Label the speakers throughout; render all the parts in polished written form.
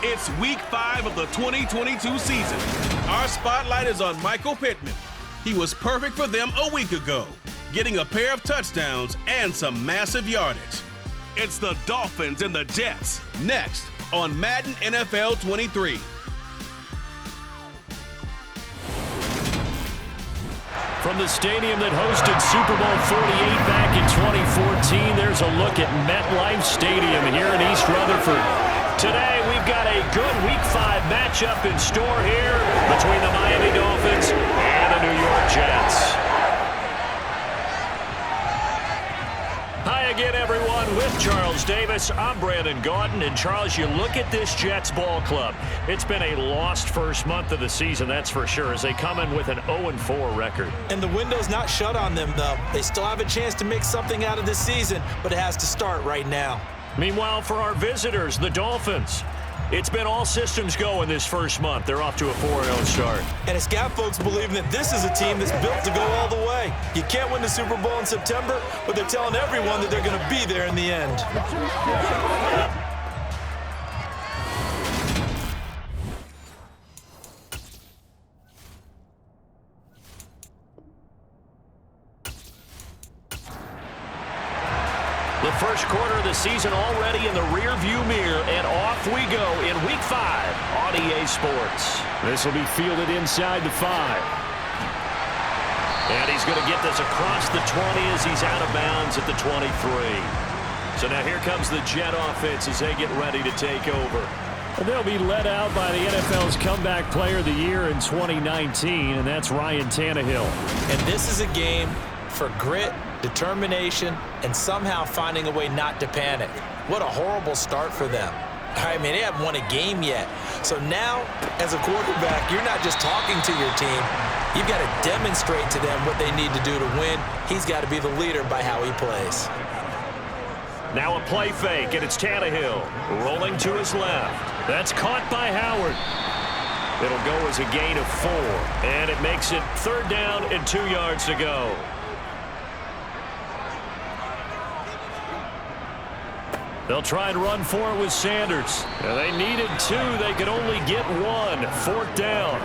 Speaker 1: It's week 5 of the 2022 season. Our spotlight is on Michael Pittman. He was perfect for them a week ago, getting a pair of touchdowns and some massive yardage. It's the Dolphins and the Jets, next on Madden NFL 23.
Speaker 2: From the stadium that hosted Super Bowl 48 back in 2014, there's a look at MetLife Stadium here in East Rutherford. Today, we've got a good Week 5 matchup in store here between the Miami Dolphins and the New York Jets. Hi again, everyone. With Charles Davis, I'm Brandon Gaudin. And Charles, you look at this Jets ball club. It's been a lost first month of the season, that's for sure, as they come in with an 0-4 record.
Speaker 3: And the window's not shut on them, though. They still have a chance to make something out of this season, but it has to start right now.
Speaker 2: Meanwhile, for our visitors, the Dolphins, it's been all systems go in this first month. They're off to a 4-0 start.
Speaker 3: And it's got folks believing that this is a team that's built to go all the way. You can't win the Super Bowl in September, but they're telling everyone that they're going to be there in the end.
Speaker 2: The first quarter of the season already in the rear-view mirror, and off we go in Week 5 on EA Sports. This will be fielded inside the 5. And he's going to get this across the 20 as he's out of bounds at the 23. So now here comes the Jet offense as they get ready to take over. Well, they'll be led out by the NFL's Comeback Player of the Year in 2019, and that's Ryan Tannehill.
Speaker 3: And this is a game for grit, determination, and somehow finding a way not to panic. What a horrible start for them. I mean, they haven't won a game yet. So now, as a quarterback, you're not just talking to your team. You've got to demonstrate to them what they need to do to win. He's got to be the leader by how he plays.
Speaker 2: Now a play fake, and it's Tannehill rolling to his left. That's caught by Howard. It'll go as a gain of 4, and it makes it 3rd down and 2 yards to go. They'll try and run for it with Sanders. They needed 2. They could only get 1. 4th down.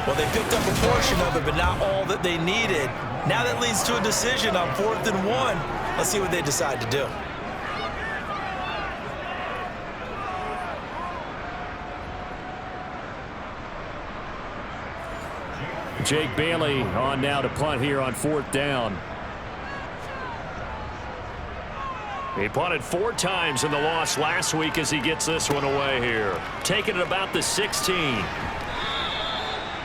Speaker 3: Well, they picked up a portion of it, but not all that they needed. Now that leads to a decision on 4th and 1. Let's see what they decide to do.
Speaker 2: Jake Bailey on now to punt here on 4th down. He punted 4 times in the loss last week as he gets this one away here. Taking it about the 16.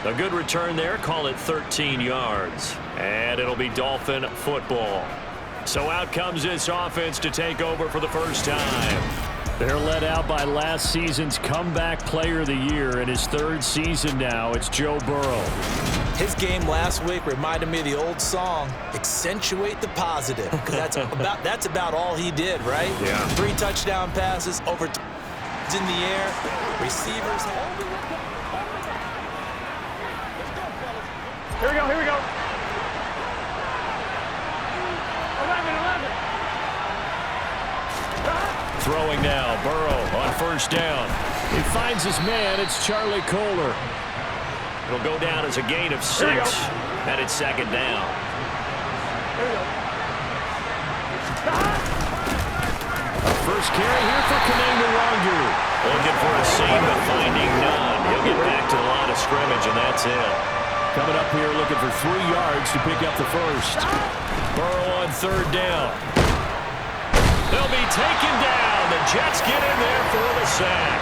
Speaker 2: A good return there. Call it 13 yards. And it'll be Dolphin football. So out comes this offense to take over for the first time. They're led out by last season's Comeback Player of the Year. In his 3rd season now, it's Joe Burrow.
Speaker 3: His game last week reminded me of the old song, Accentuate the Positive. Because that's about all he did, right?
Speaker 2: Yeah.
Speaker 3: 3 touchdown passes, over in the air, receivers.
Speaker 4: Here we go, here we go. 11.
Speaker 2: Throwing now, Burrow on 1st down. He finds his man, it's Charlie Kohler. It'll go down as a gain of 6, and it's 2nd down. First carry here for Kananga Wangu. Looking for a seam, but finding none. He'll get back to the line of scrimmage, and that's it. Coming up here looking for 3 yards to pick up the first. Burrow on 3rd down. They'll be taken down. The Jets get in there for the sack.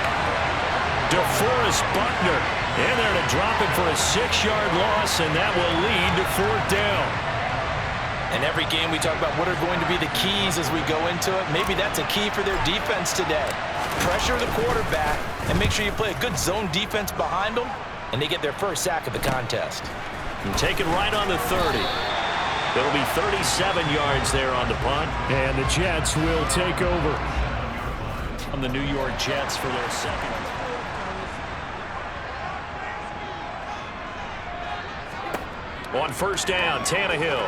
Speaker 2: DeForest Buckner in there to drop it for a 6-yard loss, and that will lead to 4th down.
Speaker 3: And every game we talk about what are going to be the keys as we go into it. Maybe that's a key for their defense today. Pressure the quarterback and make sure you play a good zone defense behind them, and they get their first sack of the contest.
Speaker 2: And taken right on the 30. It'll be 37 yards there on the punt. And the Jets will take over. On the New York Jets for their 2nd. On 1st down, Tannehill.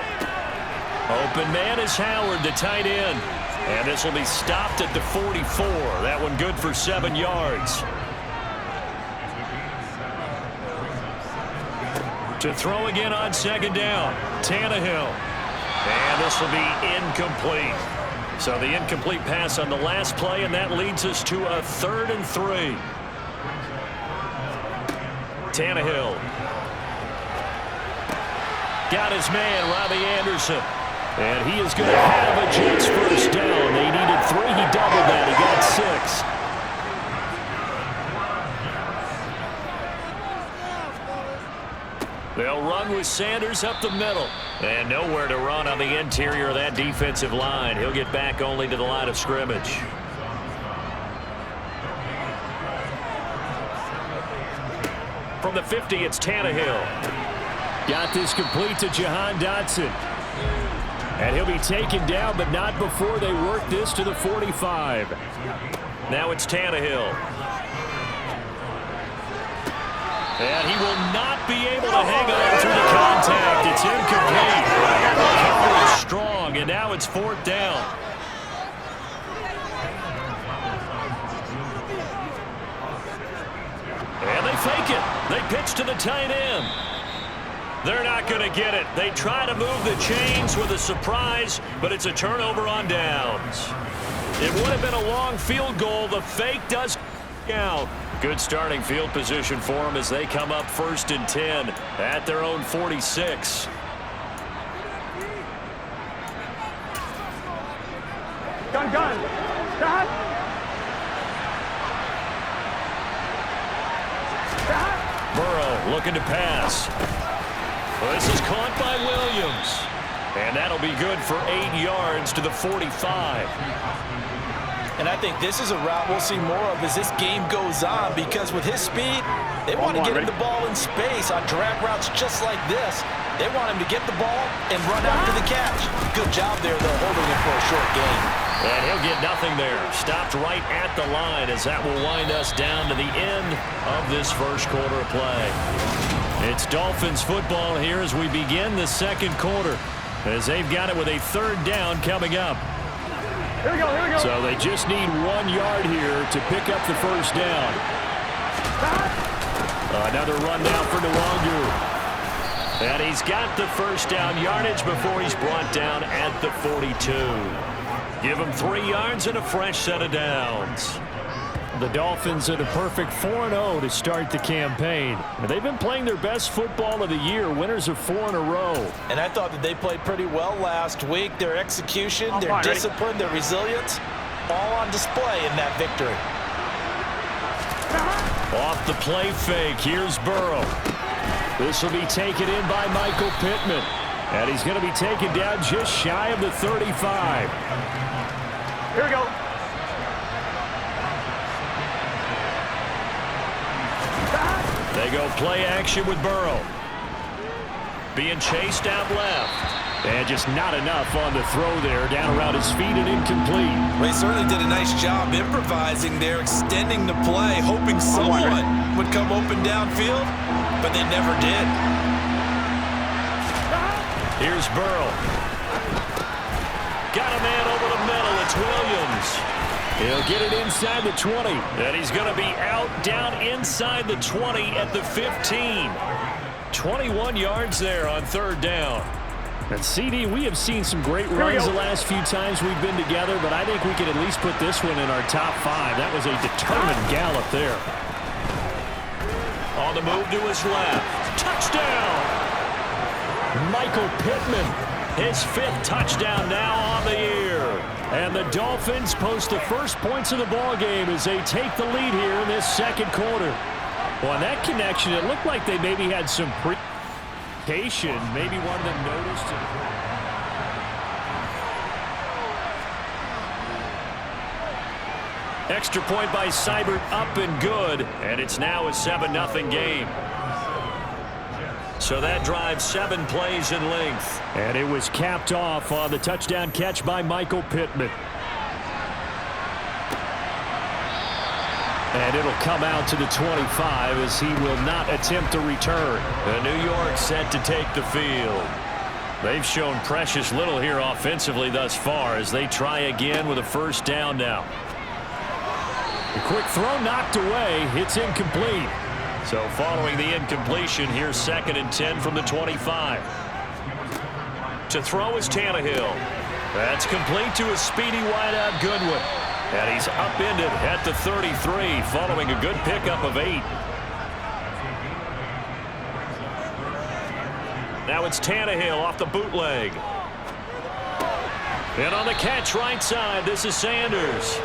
Speaker 2: Open man is Howard, the tight end. And this will be stopped at the 44. That one good for 7 yards. To throw again on second down, Tannehill. And this will be incomplete. So the incomplete pass on the last play, and that leads us to a 3rd and 3. Tannehill. Got his man, Robbie Anderson. And he is going to have a Jets first down. They needed 3. He doubled that. He got 6. They'll run with Sanders up the middle. And nowhere to run on the interior of that defensive line. He'll get back only to the line of scrimmage. From the 50, it's Tannehill. Got this complete to Jahan Dotson. And he'll be taken down, but not before they work this to the 45. Now it's Tannehill. And he will not be able to hang on through the contact. It's incomplete. The cover is strong, and now it's 4th down. And they fake it. They pitch to the tight end. They're not going to get it. They try to move the chains with a surprise, but it's a turnover on downs. It would have been a long field goal. The fake does count. Good starting field position for them as they come up 1st and 10 at their own 46.
Speaker 4: Gun. Stop.
Speaker 2: Burrow looking to pass. Well, this is caught by Williams. And that'll be good for 8 yards to the 45.
Speaker 3: And I think this is a route we'll see more of as this game goes on, because with his speed, they want to get him the ball in space on drag routes just like this. They want him to get the ball and run after the catch. Good job there, though, holding him for a short gain.
Speaker 2: And he'll get nothing there. Stopped right at the line as that will wind us down to the end of this first quarter of play. It's Dolphins football here as we begin the second quarter, as they've got it with a 3rd down coming up.
Speaker 4: Here we go.
Speaker 2: So they just need 1 yard here to pick up the first down. Another run down for Nwangu. And he's got the first down yardage before he's brought down at the 42. Give him 3 yards and a fresh set of downs. The Dolphins at a perfect 4-0 to start the campaign. They've been playing their best football of the year, winners of 4 in a row.
Speaker 3: And I thought that they played pretty well last week. Their execution, their discipline, their resilience, all on display in that victory.
Speaker 2: Off the play fake, here's Burrow. This will be taken in by Michael Pittman. And he's going to be taken down just shy of the 35.
Speaker 4: Here we go.
Speaker 2: They go play action with Burrow. Being chased out left. And just not enough on the throw there. Down around his feet and incomplete.
Speaker 3: Well, he certainly did a nice job improvising there, extending the play, hoping someone would come open downfield, but they never did.
Speaker 2: Here's Burrow. Got a man over the middle. It's Williams. He'll get it inside the 20. And he's going to be out down inside the 20 at the 15. 21 yards there on 3rd down. And CD, we have seen some great runs the last few times we've been together, but I think we can at least put this one in our top 5. That was a determined gallop there. On the move to his left. Touchdown! Michael Pittman, his 5th touchdown now on the year. And the Dolphins post the first points of the ball game as they take the lead here in this second quarter. Well, on that connection, it looked like they maybe had some pre-cation. Maybe one of them noticed it. Extra point by Seibert, up and good. And it's now a 7-0 game. So that drive 7 plays in length. And it was capped off on the touchdown catch by Michael Pittman. And it'll come out to the 25 as he will not attempt to return. And New York set to take the field. They've shown precious little here offensively thus far as they try again with a first down now. The quick throw knocked away. It's incomplete. So following the incompletion, here's 2nd and 10 from the 25. To throw is Tannehill. That's complete to a speedy wideout Goodwin. And he's upended at the 33 following a good pickup of 8. Now it's Tannehill off the bootleg. And on the catch right side, this is Sanders.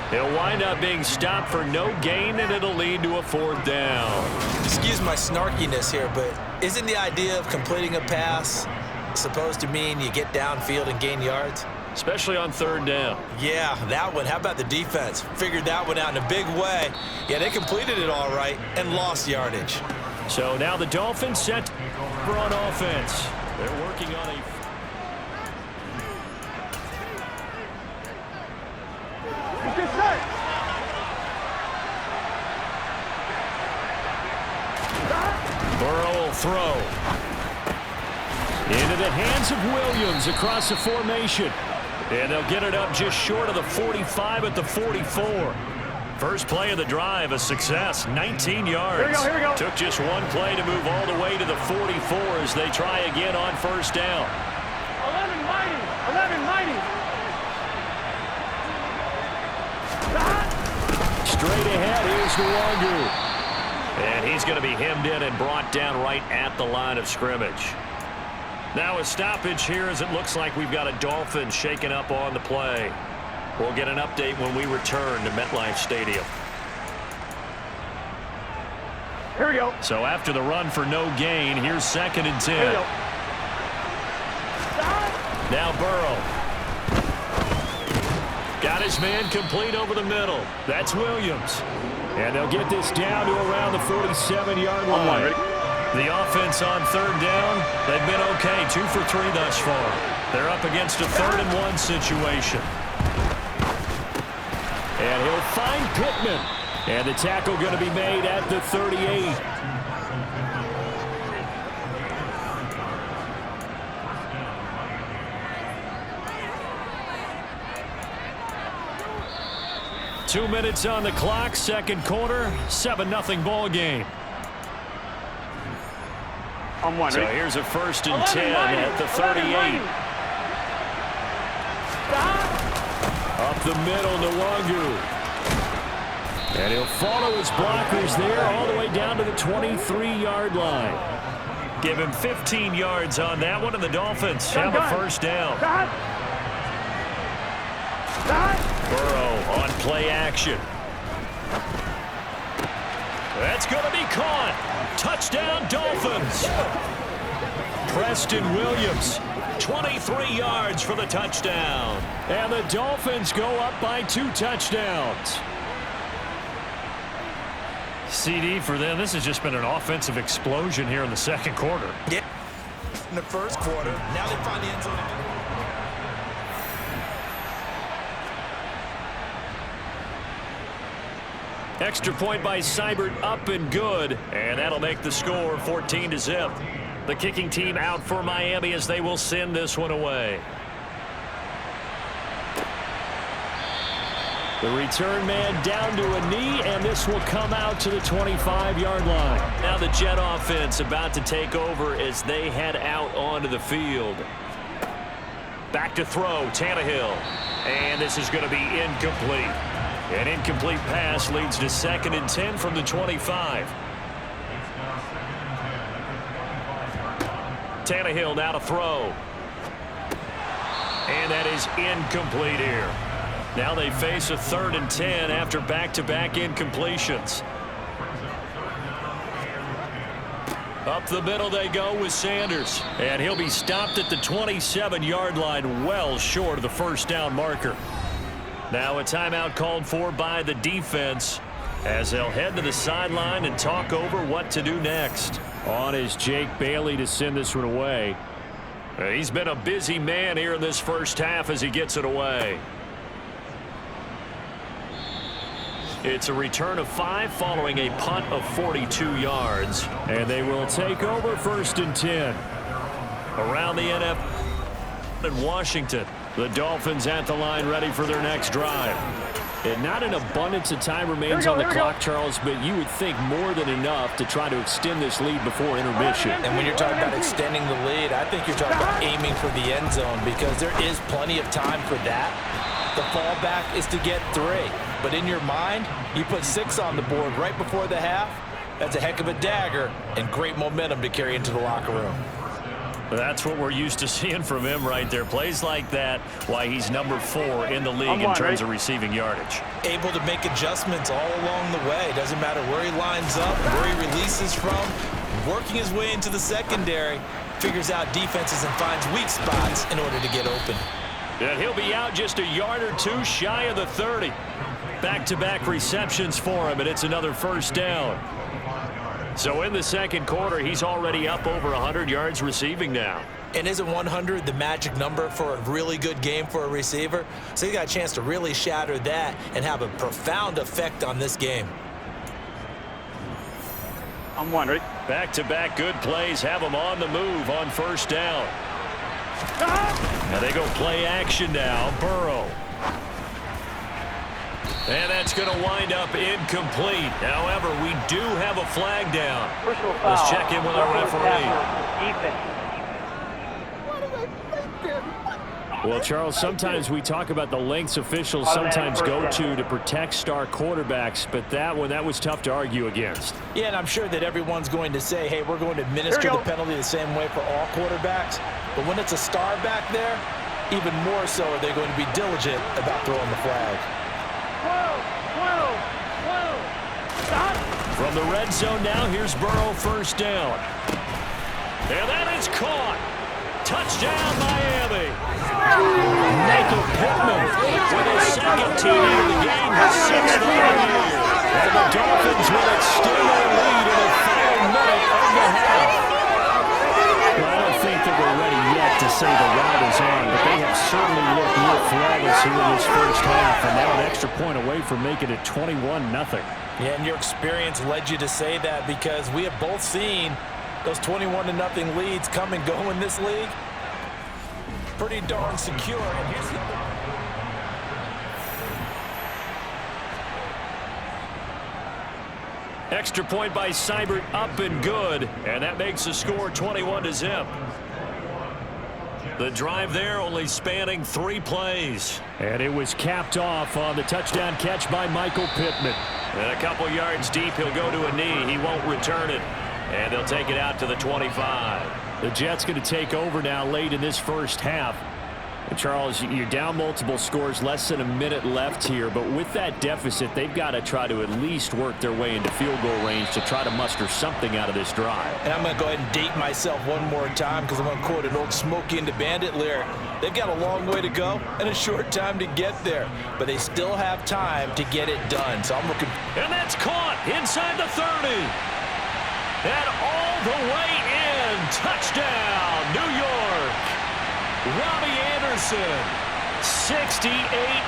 Speaker 2: He'll wind up being stopped for no gain, and it'll lead to a 4th down.
Speaker 3: Excuse my snarkiness here, but isn't the idea of completing a pass supposed to mean you get downfield and gain yards?
Speaker 2: Especially on 3rd down.
Speaker 3: Yeah, that one. How about the defense? Figured that one out in a big way. Yeah, they completed it all right and lost yardage.
Speaker 2: So now the Dolphins set for on offense. They're working on a...
Speaker 4: Get set.
Speaker 2: Burrow will throw. Into the hands of Williams across the formation. And they'll get it up just short of the 45 at the 44. First play of the drive, a success, 19 yards.
Speaker 4: Here we go.
Speaker 2: Took just one play to move all the way to the 44 as they try again on first down.
Speaker 4: 11 mighty. 11 mighty.
Speaker 2: Straight ahead, here's Nwangu. And he's going to be hemmed in and brought down right at the line of scrimmage. Now a stoppage here as it looks like we've got a Dolphin shaken up on the play. We'll get an update when we return to MetLife Stadium.
Speaker 4: Here we go.
Speaker 2: So after the run for no gain, here's 2nd and 10.
Speaker 4: Here we go.
Speaker 2: Now Burrow. Got his man complete over the middle. That's Williams. And they'll get this down to around the 47-yard line. The offense on 3rd down, they've been okay, 2 for 3 thus far. They're up against a 3rd and 1 situation. And he'll find Pittman. And the tackle going to be made at the 38. Two minutes on the clock, 2nd quarter, 7-0 ball game. So here's a 1st and 10 at the 38. Up the middle, Nwangu. And he'll follow his blockers there all the way down to the 23-yard line. Give him 15 yards on that one, and the Dolphins have a first down. Burrow on play action. That's going to be caught. Touchdown, Dolphins. Preston Williams, 23 yards for the touchdown. And the Dolphins go up by 2 touchdowns. CD for them. This has just been an offensive explosion here in the 2nd quarter.
Speaker 3: Yeah. In the 1st quarter, now they find the end zone.
Speaker 2: Extra point by Seibert, up and good, and that'll make the score 14-0. The kicking team out for Miami as they will send this one away. The return man down to a knee, and this will come out to the 25-yard line. Now the Jet offense about to take over as they head out onto the field. Back to throw, Tannehill, and this is going to be incomplete. An incomplete pass leads to 2nd and 10 from the 25. Tannehill now to throw. And that is incomplete here. Now they face a 3rd and 10 after back-to-back incompletions. Up the middle they go with Sanders. And he'll be stopped at the 27-yard line, well short of the first down marker. Now a timeout called for by the defense as they'll head to the sideline and talk over what to do next. On is Jake Bailey to send this one away. He's been a busy man here in this first half as he gets it away. It's a return of 5 following a punt of 42 yards. And they will take over 1st and 10. Around the NFL in Washington, the Dolphins at the line ready for their next drive. And not an abundance of time remains on the clock, Charles, but you would think more than enough to try to extend this lead before intermission.
Speaker 3: And when you're talking about extending the lead, I think you're talking about aiming for the end zone because there is plenty of time for that. The fallback is to get 3. But in your mind, you put 6 on the board right before the half. That's a heck of a dagger and great momentum to carry into the locker room.
Speaker 2: That's what we're used to seeing from him right there. Plays like that, why he's number 4 in the league in terms of receiving yardage.
Speaker 3: Able to make adjustments all along the way. Doesn't matter where he lines up, where he releases from. Working his way into the secondary, figures out defenses and finds weak spots in order to get open.
Speaker 2: And he'll be out just a yard or 2 shy of the 30. Back-to-back receptions for him, and it's another first down. So in the second quarter, he's already up over 100 yards receiving now.
Speaker 3: And isn't 100 the magic number for a really good game for a receiver? So he got a chance to really shatter that and have a profound effect on this game.
Speaker 4: I'm one, ready?
Speaker 2: Back-to-back good plays have him on the move on first down. Now they go play action now. Burrow. And that's going to wind up incomplete. However, we do have a flag down. Let's check in with our referee. Well, Charles, sometimes we talk about the lengths officials sometimes go to protect star quarterbacks, but that was tough to argue against.
Speaker 3: Yeah, and I'm sure that everyone's going to say, hey, we're going to administer the penalty the same way for all quarterbacks. But when it's a star back there, even more so are they going to be diligent about throwing the flag.
Speaker 2: From the red zone now, here's Burrow first down. And that is caught. Touchdown, Miami. Michael Pittman with his second TD of the game, his 6th of the year. And the Dolphins will extend their lead in the final minute of the half. Well, I don't think that we're ready yet to say the ride is on, but they have certainly looked more flawless here in this first half, and now an extra point away from making it 21-0.
Speaker 3: Yeah, and your experience led you to say that because we have both seen those 21-0 leads come and go in this league. Pretty darn secure. And here's the other.
Speaker 2: Extra point by Seibert, up and good, and that makes the score 21-0. The drive there only spanning 3 plays. And it was capped off on the touchdown catch by Michael Pittman. And a couple yards deep, he'll go to a knee. He won't return it. And they'll take it out to the 25. The Jets going to take over now late in this first half. And Charles, you're down multiple scores, less than a minute left here. But with that deficit, they've got to try to at least work their way into field goal range to try to muster something out of this drive.
Speaker 3: And I'm going to go ahead and date myself one more time because I'm going to quote an old Smokey and the Bandit lyric. They've got a long way to go and a short time to get there. But they still have time to get it done. So I'm looking.
Speaker 2: And that's caught inside the 30. And all the way in. Touchdown, New York. Robbie Anderson, 68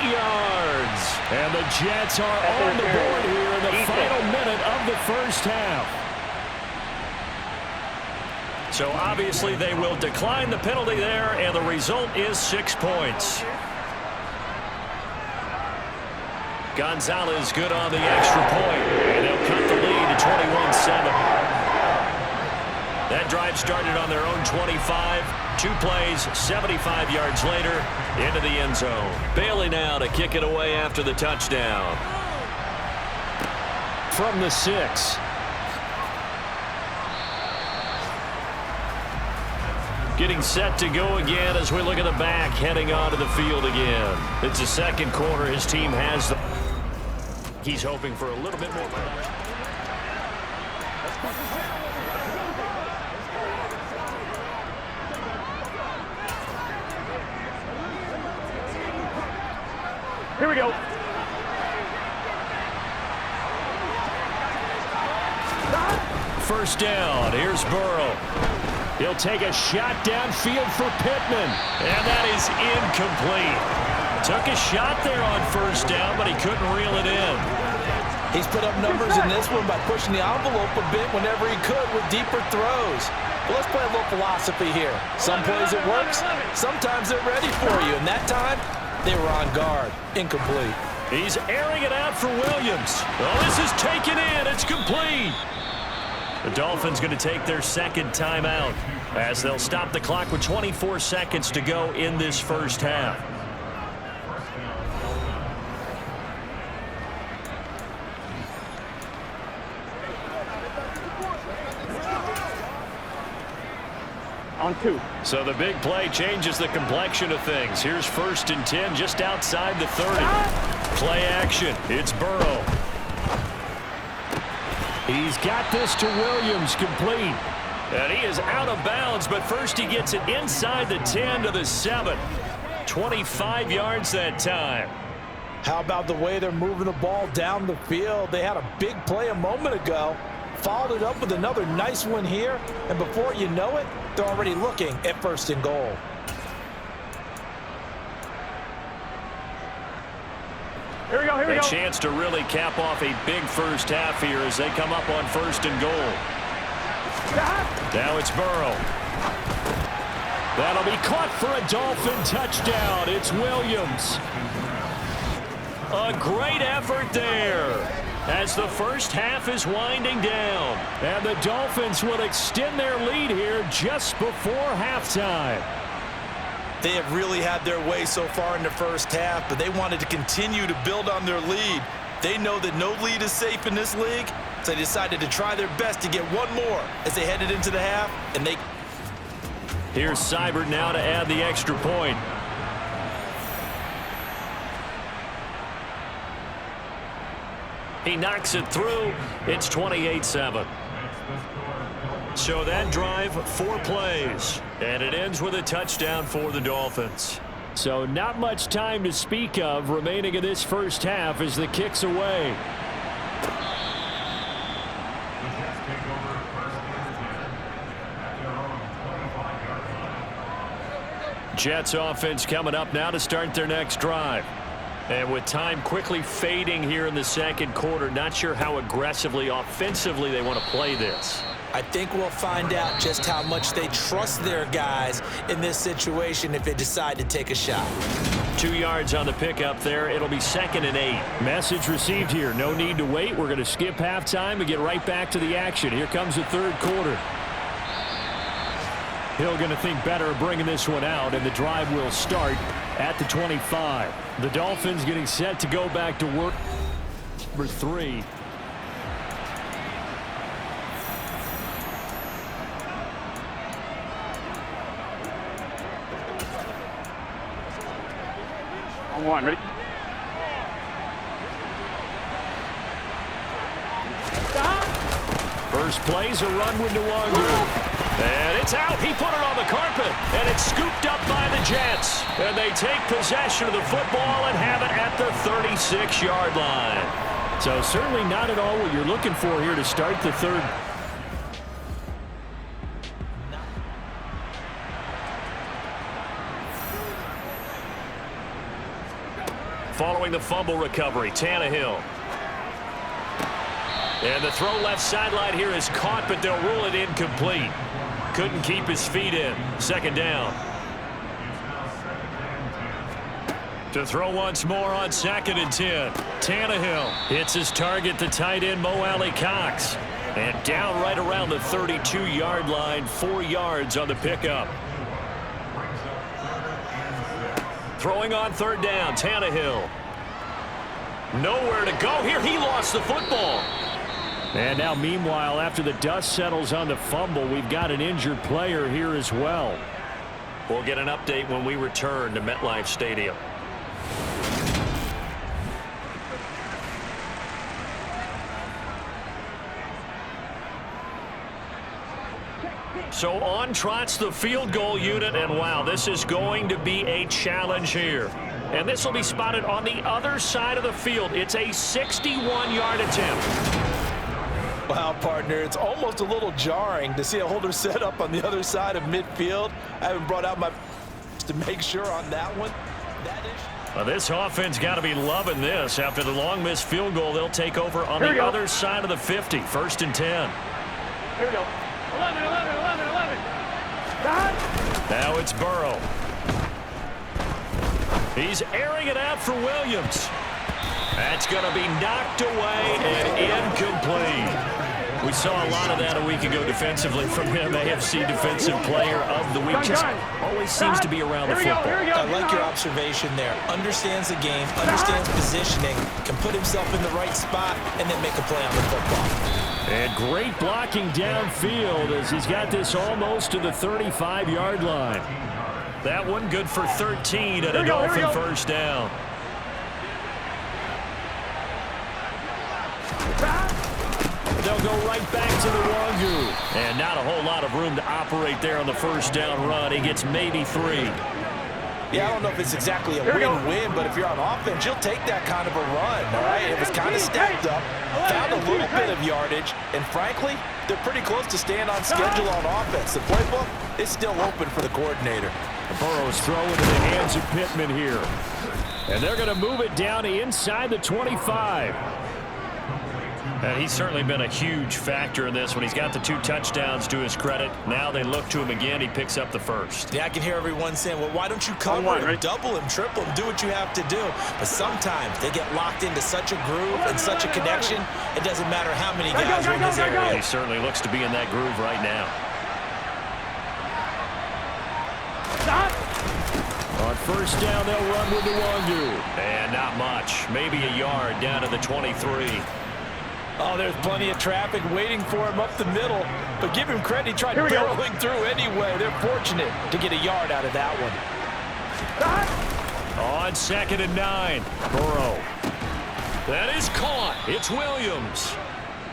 Speaker 2: yards. And the Jets are on the board here in the final minute of the first half. So obviously they will decline the penalty there, and the result is 6 points. Gonzalez good on the extra point, and they'll cut the lead to 21-7. That drive started on their own 25. 2 plays, 75 yards later, into the end zone. Bailey now to kick it away after the touchdown. From the 6. Getting set to go again as we look at the back, heading onto the field again. It's the second quarter. His team has the... He's hoping for a little bit more production.
Speaker 4: Here we go.
Speaker 2: First down. Here's Burrow. He'll take a shot downfield for Pittman. And that is incomplete. Took a shot there on first down, but he couldn't reel it in.
Speaker 3: He's put up numbers in this one by pushing the envelope a bit whenever he could with deeper throws. Well, let's play a little philosophy here. Some plays it works, sometimes they're ready for you, and that time they were on guard. Incomplete.
Speaker 2: He's airing it out for Williams. Oh, this is taken in. It's complete. The Dolphins going to take their second timeout as they'll stop the clock with 24 seconds to go in this first half.
Speaker 4: On 2.
Speaker 2: So the big play changes the complexion of things. Here's 1st and 10 just outside the 30. Play action. It's Burrow. He's got this to Williams, complete. And he is out of bounds, but first he gets it inside the 10 to the 7. 25 yards that time.
Speaker 3: How about the way they're moving the ball down the field? They had a big play a moment ago. Followed it up with another nice one here, and before you know it, they're already looking at 1st and goal.
Speaker 4: Here we go, here we go.
Speaker 2: A chance to really cap off a big first half here as they come up on 1st and goal. Now it's Burrow. That'll be caught for a Dolphin touchdown. It's Williams. A great effort there as the first half is winding down. And the Dolphins will extend their lead here just before halftime.
Speaker 3: They have really had their way so far in the first half, but they wanted to continue to build on their lead. They know that no lead is safe in this league, so they decided to try their best to get one more as they headed into the half, and they...
Speaker 2: Here's Seibert now to add the extra point. He knocks it through. It's 28-7. So that drive, 4 plays. And it ends with a touchdown for the Dolphins. So not much time to speak of remaining in this first half as the kick's away. Jets offense coming up now to start their next drive. And with time quickly fading here in the second quarter, not sure how aggressively, offensively they want to play this.
Speaker 3: I think we'll find out just how much they trust their guys in this situation if they decide to take a shot.
Speaker 2: 2 yards on the pickup there. It'll be 2nd and 8. Message received here. No need to wait. We're going to skip halftime and get right back to the action. Here comes the third quarter. Hill going to think better of bringing this one out, and the drive will start at the 25. The Dolphins getting set to go back to work. Number 3.
Speaker 4: On 1, ready?
Speaker 2: First play's a run with Nwangu. And it's out. He put it on the carpet. And it's scooped up by the Jets. And they take possession of the football and have it at the 36-yard line. So certainly not at all what you're looking for here to start the third. Following the fumble recovery, Tannehill. And the throw left sideline here is caught, but they'll rule it incomplete. Couldn't keep his feet in. 2nd down. To throw once more on 2nd and 10. Tannehill hits his target, the tight end Mo Alley-Cox. And down right around the 32-yard line, 4 yards on the pickup. Throwing on 3rd down, Tannehill. Nowhere to go here. He lost the football. And now, meanwhile, after the dust settles on the fumble, we've got an injured player here as well. We'll get an update when we return to MetLife Stadium. So on trots the field goal unit, and wow, this is going to be a challenge here. And this will be spotted on the other side of the field. It's a 61-yard attempt.
Speaker 3: Wow, partner, it's almost a little jarring to see a holder set up on the other side of midfield. I haven't brought out my to make sure on that one. Well,
Speaker 2: this offense got to be loving this. After the long missed field goal, they'll take over on the other side of the 50. 1st and 10.
Speaker 4: Here we go. 11, 11, 11, 11.
Speaker 2: Now it's Burrow. He's airing it out for Williams. That's going to be knocked away and incomplete. We saw a lot of that a week ago defensively from him, AFC Defensive Player of the Week. Just always seems to be around the football.
Speaker 3: I like your observation there. Understands the game, understands positioning, can put himself in the right spot, and then make a play on the football.
Speaker 2: And great blocking downfield as he's got this almost to the 35-yard line. That one good for 13 and a Dolphin first down. They'll go right back to the Wangu. And not a whole lot of room to operate there on the first down run. He gets maybe 3.
Speaker 3: Yeah, I don't know if it's exactly a win-win, but if you're on offense, you'll take that kind of a run, all right? It was kind of stacked up, found a little bit of yardage, and frankly, they're pretty close to staying on schedule on offense. The playbook is still open for the coordinator.
Speaker 2: Burrow's throw into the hands of Pittman here. And they're going to move it down inside the 25. And he's certainly been a huge factor in this when he's got the 2 touchdowns to his credit. Now they look to him again. He picks up the first.
Speaker 3: Yeah, I can hear everyone saying, well, why don't you cover him, double him, triple him, do what you have to do. But sometimes they get locked into such a groove and such a connection, it doesn't matter how many guys are in his area.
Speaker 2: He certainly looks to be in that groove right now. On first down, they'll run with the Wangu. And not much. Maybe a yard down to the 23.
Speaker 3: Oh, there's plenty of traffic waiting for him up the middle. But give him credit, he tried barreling through anyway. They're fortunate to get a yard out of that one.
Speaker 2: On 2nd and 9, Burrow. That is caught. It's Williams.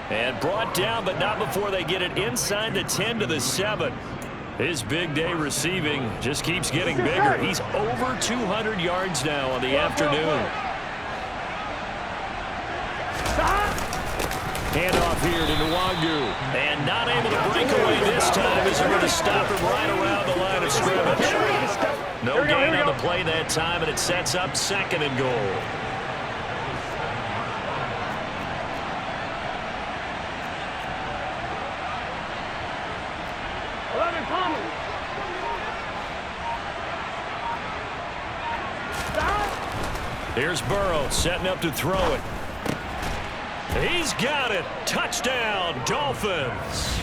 Speaker 2: And brought down, but not before they get it inside the 10 to the 7. His big day receiving just keeps getting bigger. He's over 200 yards now on the afternoon. Handoff here to Nwangu. And not able to break away this time as they're going to stop him right around the line of scrimmage. No gain on the play that time, and it sets up 2nd and goal. Here's Burrow setting up to throw it. He's got it. Touchdown, Dolphins.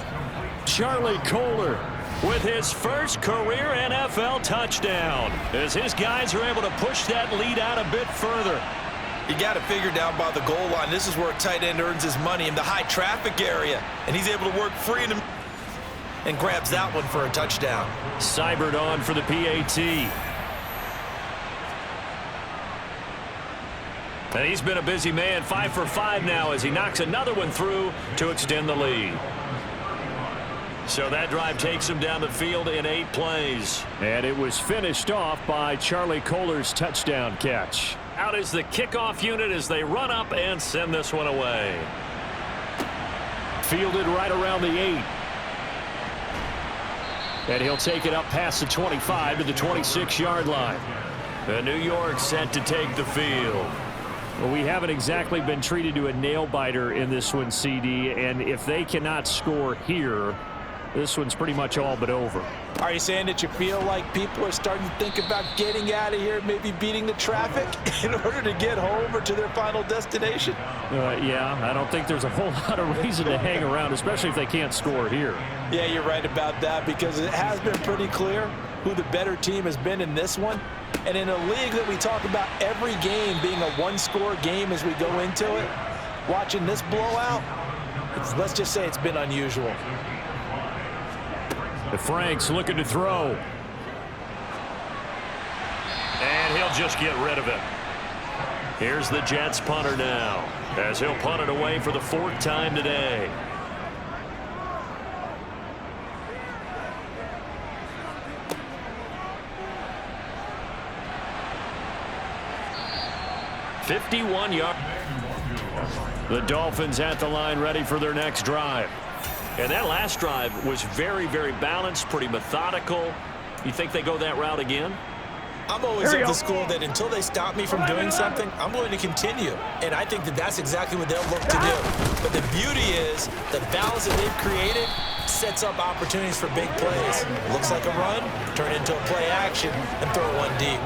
Speaker 2: Charlie Kolar with his first career NFL touchdown as his guys are able to push that lead out a bit further.
Speaker 3: You got it figured down by the goal line. This is where a tight end earns his money, in the high traffic area. And he's able to work free and grabs that one for a touchdown.
Speaker 2: Seibert on for the PAT. And he's been a busy man, 5 for 5 now as he knocks another one through to extend the lead. So that drive takes him down the field in 8 plays. And it was finished off by Charlie Kolar's touchdown catch. Out is the kickoff unit as they run up and send this one away. Fielded right around the 8. And he'll take it up past the 25 to the 26-yard line. And New York set to take the field. Well, we haven't exactly been treated to a nail-biter in this one, CD, and if they cannot score here, this one's pretty much all but over.
Speaker 3: Are you saying that you feel like people are starting to think about getting out of here, maybe beating the traffic in order to get home or to their final destination?
Speaker 2: Yeah, I don't think there's a whole lot of reason to hang around, especially if they can't score here.
Speaker 3: Yeah, you're right about that, because it has been pretty clear who the better team has been in this one. And in a league that we talk about every game being a one-score game as we go into it, watching this blowout, let's just say it's been unusual.
Speaker 2: The Frank's looking to throw. And he'll just get rid of it. Here's the Jets punter now, as he'll punt it away for the 4th time today. $51-yard. The Dolphins at the line ready for their next drive. And that last drive was very, very balanced, pretty methodical. You think they go that route again?
Speaker 3: I'm always of the school that until they stop me from doing something, I'm going to continue. And I think that that's exactly what they'll look to do. But the beauty is the balance that they've created sets up opportunities for big plays. Looks like a run, turn it into a play action, and throw one deep.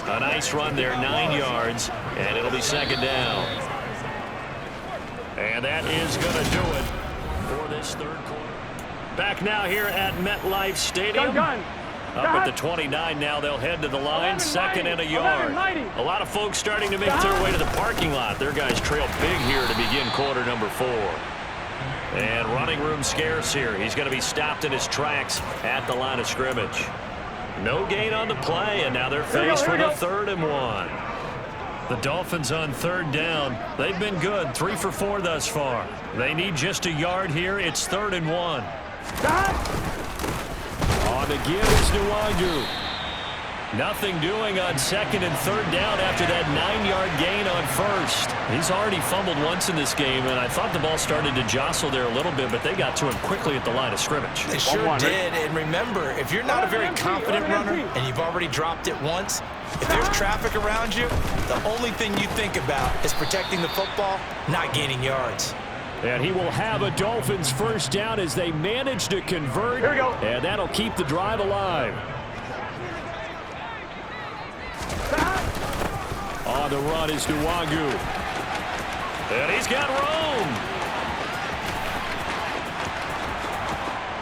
Speaker 2: A nice run there, 9 yards, and it'll be second down. And that is going to do it for this third quarter. Back now here at MetLife Stadium. Up at the 29 now, they'll head to the line, 2nd and a yard. A lot of folks starting to make their way to the parking lot. Their guys trail big here to begin quarter number 4. And running room scarce here. He's going to be stopped in his tracks at the line of scrimmage. No gain on the play, and now they're faced with a 3rd and 1. The Dolphins on 3rd down. They've been good, 3 for 4 thus far. They need just a yard here. It's 3rd and 1. On the give is Nwangu. Nothing doing on 2nd and 3rd down after that 9-yard gain on 1st. He's already fumbled once in this game, and I thought the ball started to jostle there a little bit, but they got to him quickly at the line of scrimmage.
Speaker 3: They sure did, and remember, if you're not a very confident runner and you've already dropped it once, if there's traffic around you, the only thing you think about is protecting the football, not gaining yards.
Speaker 2: And he will have a Dolphins first down as they manage to convert.
Speaker 4: Here we go.
Speaker 2: And that'll keep the drive alive. On the run is Nwangu. And he's got room.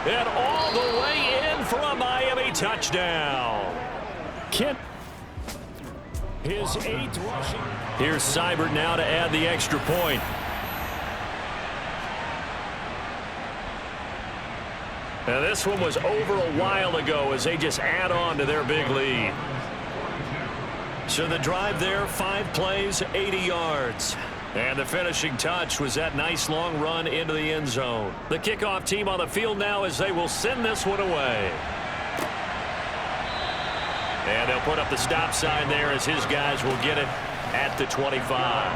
Speaker 2: And all the way in for a Miami touchdown. Kent. His 8th rushing. Here's Seibert now to add the extra point. Now this one was over a while ago as they just add on to their big lead. So the drive there, 5 plays, 80 yards. And the finishing touch was that nice long run into the end zone. The kickoff team on the field now as they will send this one away. And they'll put up the stop sign there as his guys will get it at the 25.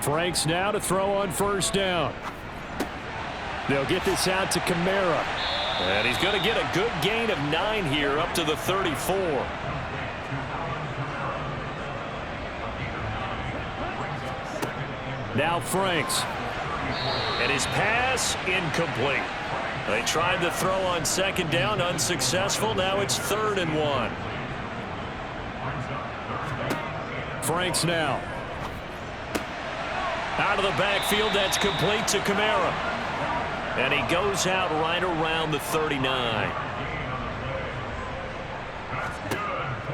Speaker 2: Franks now to throw on 1st down. They'll get this out to Kamara. And he's going to get a good gain of 9 here up to the 34. Now Franks. And his pass incomplete. They tried to throw on 2nd down, unsuccessful. Now it's 3rd and 1. Franks now. Out of the backfield, that's complete to Kamara. And he goes out right around the 39.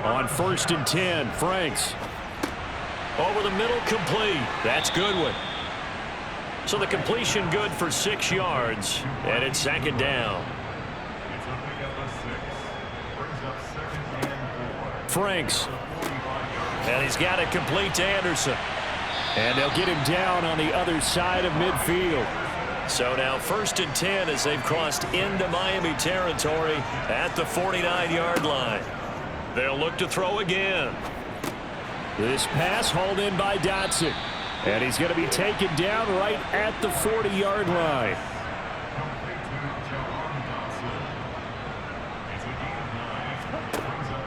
Speaker 2: On 1st and 10, Franks. Over the middle, complete. That's Goodwin. So the completion good for 6 yards. And it's 2nd down. Franks. And he's got it complete to Anderson. And they'll get him down on the other side of midfield. So now 1st and 10 as they've crossed into Miami territory at the 49-yard line. They'll look to throw again. This pass hauled in by Dotson. And he's going to be taken down right at the 40-yard line.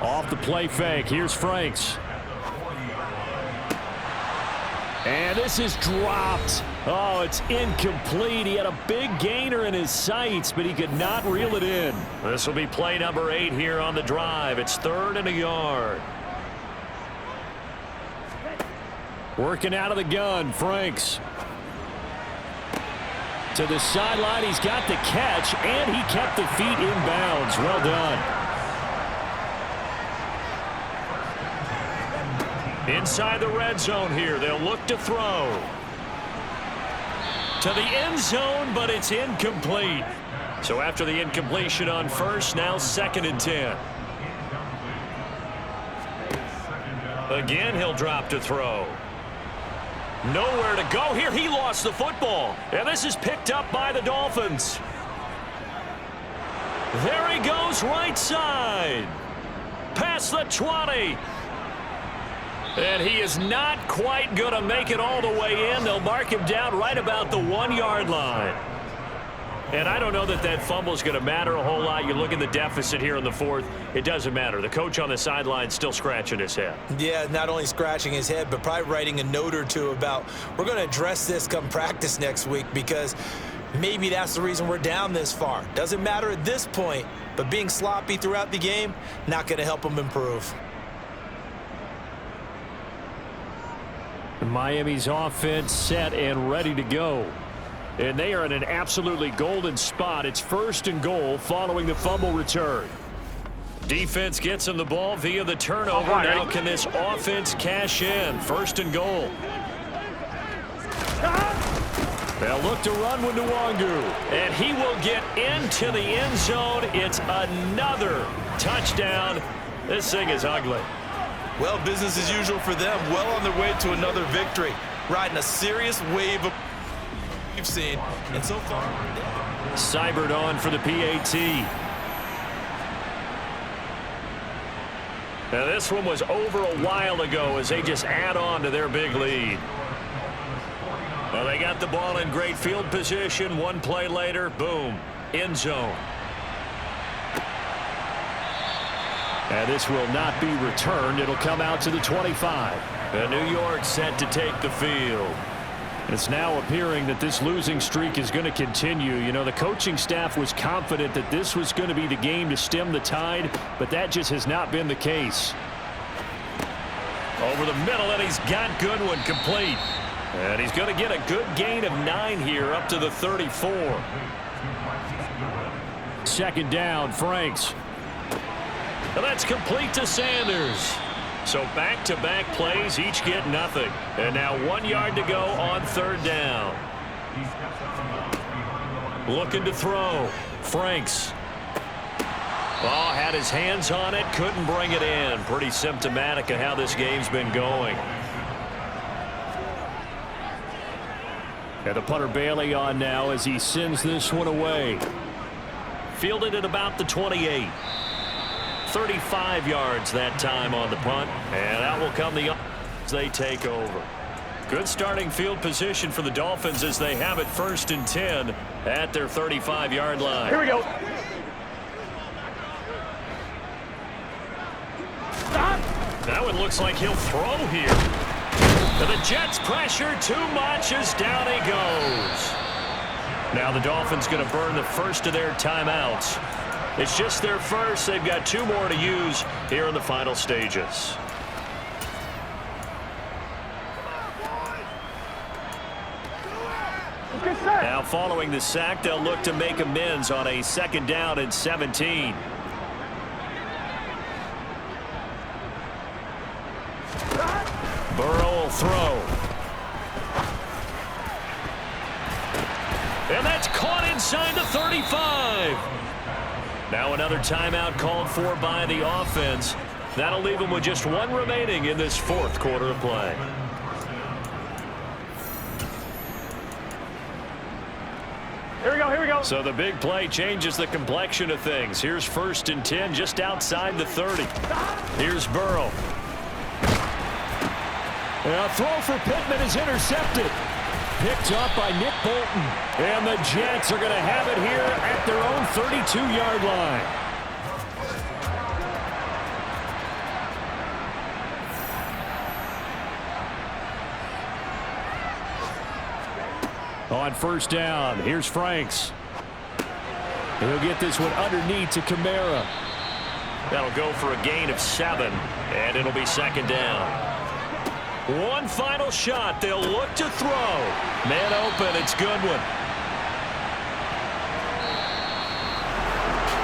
Speaker 2: Off the play fake. Here's Franks. And this is dropped. Oh, it's incomplete. He had a big gainer in his sights, but he could not reel it in. This will be play number 8 here on the drive. It's 3rd and a yard. Working out of the gun, Franks. To the sideline, he's got the catch, and he kept the feet in bounds. Well done. Inside the red zone here, they'll look to throw. To the end zone, but it's incomplete. So after the incompletion on 1st, now 2nd and 10. Again, he'll drop to throw. Nowhere to go here. He lost the football. And this is picked up by the Dolphins. There he goes, right side. Past the 20. And he is not quite going to make it all the way in. They'll mark him down right about the 1-yard line. And I don't know that that fumble is going to matter a whole lot. You look at the deficit here in the fourth. It doesn't matter. The coach on the sideline still scratching his head.
Speaker 3: Yeah, not only scratching his head, but probably writing a note or two about we're going to address this come practice next week because maybe that's the reason we're down this far. Doesn't matter at this point, but being sloppy throughout the game, not going to help him improve.
Speaker 2: Miami's offense set and ready to go. And they are in an absolutely golden spot. It's 1st and goal following the fumble return. Defense gets them the ball via the turnover. Now can this offense cash in? 1st and goal. They'll look to run with Nwangu. And he will get into the end zone. It's another touchdown. This thing is ugly.
Speaker 3: Well, business as usual for them. Well on their way to another victory. Riding a serious wave of we've seen. And so far,
Speaker 2: Seibert on for the PAT. Now this one was over a while ago as they just add on to their big lead. Well, they got the ball in great field position. One play later, boom, end zone. And this will not be returned. It'll come out to the 25. And New York set to take the field. It's now appearing that this losing streak is going to continue. You know, the coaching staff was confident that this was going to be the game to stem the tide, but that just has not been the case. Over the middle, and he's got Goodwin complete. And he's going to get a good gain of 9 here up to the 34. 2nd down, Franks. And that's complete to Sanders. So back-to-back plays, each get nothing. And now 1 yard to go on 3rd down. Looking to throw. Franks. Oh, had his hands on it, couldn't bring it in. Pretty symptomatic of how this game's been going. And the punter Bailey on now as he sends this one away. Fielded at about the 28. 35 yards that time on the punt. And out will come the as they take over. Good starting field position for the Dolphins as they have it 1st and 10 at their 35-yard line.
Speaker 4: Here we go. Stop.
Speaker 2: That one looks like he'll throw here. And the Jets pressure too much as down he goes. Now the Dolphins going to burn the first of their timeouts. It's just their first. They've got 2 more to use here in the final stages. Now following the sack, they'll look to make amends on a 2nd down and 17. Burrow will throw. And that's caught inside the 35. Now another timeout called for by the offense. That'll leave them with just 1 remaining in this 4th quarter of play.
Speaker 4: Here we go, here we go.
Speaker 2: So the big play changes the complexion of things. Here's 1st and 10 just outside the 30. Here's Burrow. A throw for Pittman is intercepted. Picked up by Nick Bolton. And the Jets are going to have it here at their own 32-yard line. On 1st down, here's Franks. He'll get this one underneath to Kamara. That'll go for a gain of 7, and it'll be 2nd down. One final shot. They'll look to throw. Man open. It's Goodwin.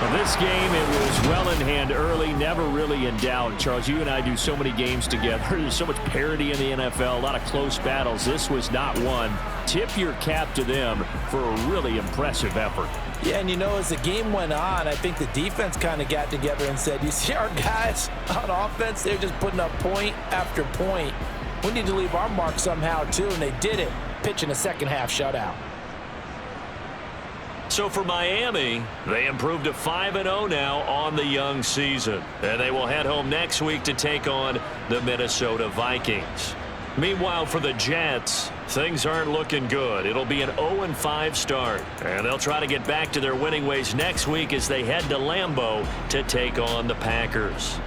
Speaker 2: Well, this game, it was well in hand early, never really in doubt. Charles, you and I do so many games together. There's so much parity in the NFL, a lot of close battles. This was not one. Tip your cap to them for a really impressive effort.
Speaker 3: Yeah, and you know, as the game went on, I think the defense kind of got together and said, you see our guys on offense, they're just putting up point after point. We need to leave our mark somehow, too, and they did it, pitching a second-half shutout.
Speaker 2: So for Miami, they improved to 5-0 now on the young season. And they will head home next week to take on the Minnesota Vikings. Meanwhile, for the Jets, things aren't looking good. It'll be an 0-5 start, and they'll try to get back to their winning ways next week as they head to Lambeau to take on the Packers.